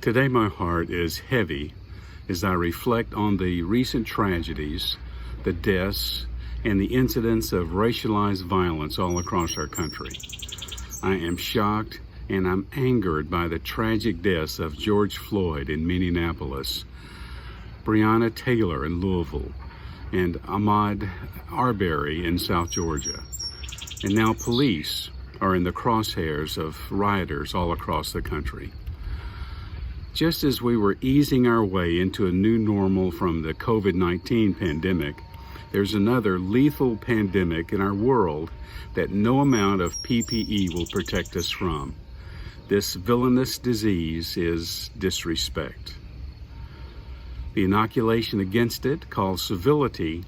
Today my heart is heavy as I reflect on the recent tragedies, the deaths, and the incidents of racialized violence all across our country. I am shocked and I'm angered by the tragic deaths of George Floyd in Minneapolis, Breonna Taylor in Louisville, and Ahmaud Arbery in South Georgia. And now police are in the crosshairs of rioters all across the country. Just as we were easing our way into a new normal from the COVID-19 pandemic, there's another lethal pandemic in our world that no amount of PPE will protect us from. This villainous disease is disrespect. The inoculation against it, called civility,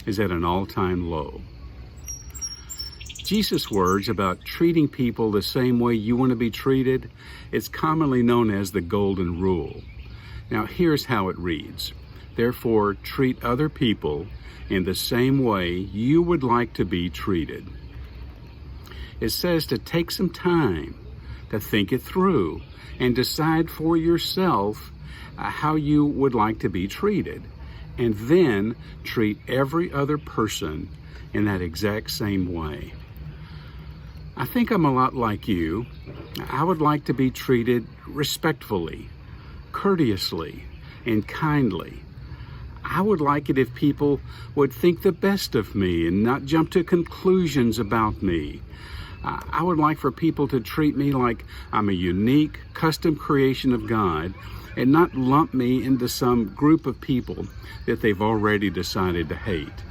is at an all-time low. Jesus' words about treating people the same way you want to be treated, it's commonly known as the Golden Rule. Now here's how it reads. Therefore, treat other people in the same way you would like to be treated. It says to take some time to think it through and decide for yourself how you would like to be treated, and then treat every other person in that exact same way. I think I'm a lot like you. I would like to be treated respectfully, courteously, and kindly. I would like it if people would think the best of me and not jump to conclusions about me. I would like for people to treat me like I'm a unique, custom creation of God and not lump me into some group of people that they've already decided to hate.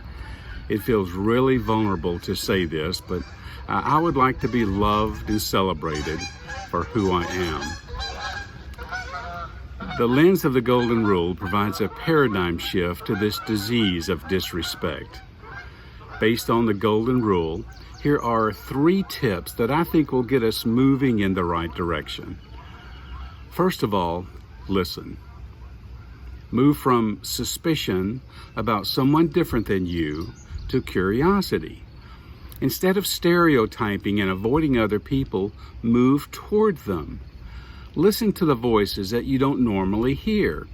It feels really vulnerable to say this, but I would like to be loved and celebrated for who I am. The lens of the Golden Rule provides a paradigm shift to this disease of disrespect. Based on the Golden Rule, here are 3 tips that I think will get us moving in the right direction. First of all, listen. Move from suspicion about someone different than you to curiosity. Instead of stereotyping and avoiding other people, move toward them. Listen to the voices that you don't normally hear.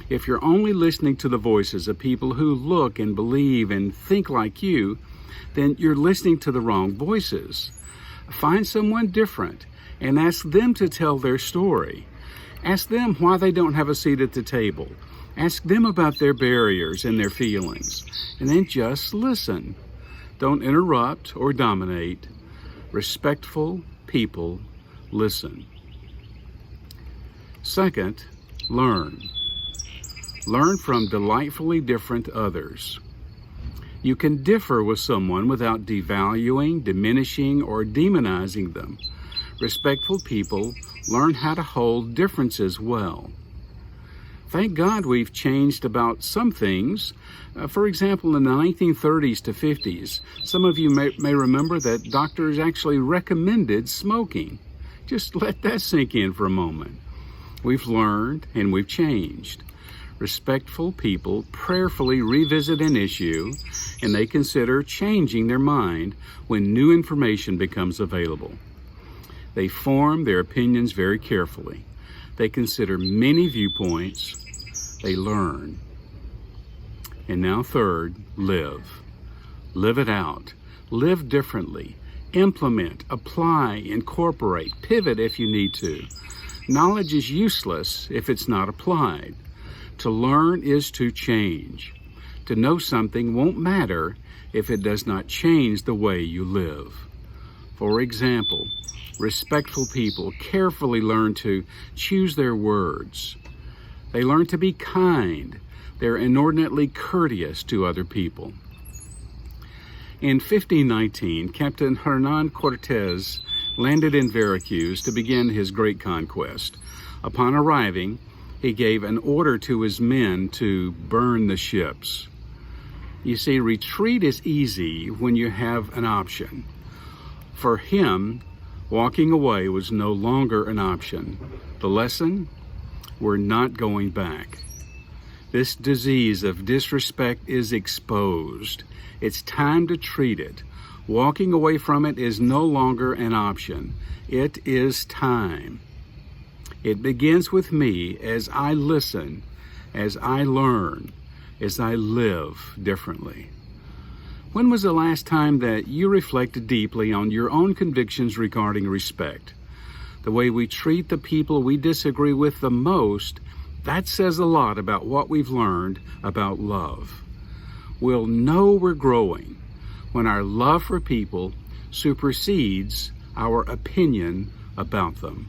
If you're only listening to the voices of people who look and believe and think like you, then you're listening to the wrong voices. Find someone different and ask them to tell their story. Ask them why they don't have a seat at the table. Ask them about their barriers and their feelings. And then just listen. Don't interrupt or dominate. Respectful people listen. Second, learn. Learn from delightfully different others. You can differ with someone without devaluing, diminishing, or demonizing them. Respectful people learn how to hold differences well. Thank God we've changed about some things. For example, in the 1930s to 50s, some of you may remember that doctors actually recommended smoking. Just let that sink in for a moment. We've learned and we've changed. Respectful people prayerfully revisit an issue and they consider changing their mind when new information becomes available. They form their opinions very carefully. They consider many viewpoints. They learn. And now third, live. Live it out. Live differently. Implement, apply, incorporate, pivot if you need to. Knowledge is useless if it's not applied. To learn is to change. To know something won't matter if it does not change the way you live. For example, respectful people carefully learn to choose their words. They learn to be kind. They're inordinately courteous to other people. In 1519, Captain Hernan Cortez landed in Veracruz to begin his great conquest. Upon arriving, he gave an order to his men to burn the ships. You see, retreat is easy when you have an option. For him, walking away was no longer an option. The lesson? We're not going back. This disease of disrespect is exposed. It's time to treat it. Walking away from it is no longer an option. It is time. It begins with me as I listen, as I learn, as I live differently. When was the last time that you reflected deeply on your own convictions regarding respect? The way we treat the people we disagree with the most, that says a lot about what we've learned about love. We'll know we're growing when our love for people supersedes our opinion about them.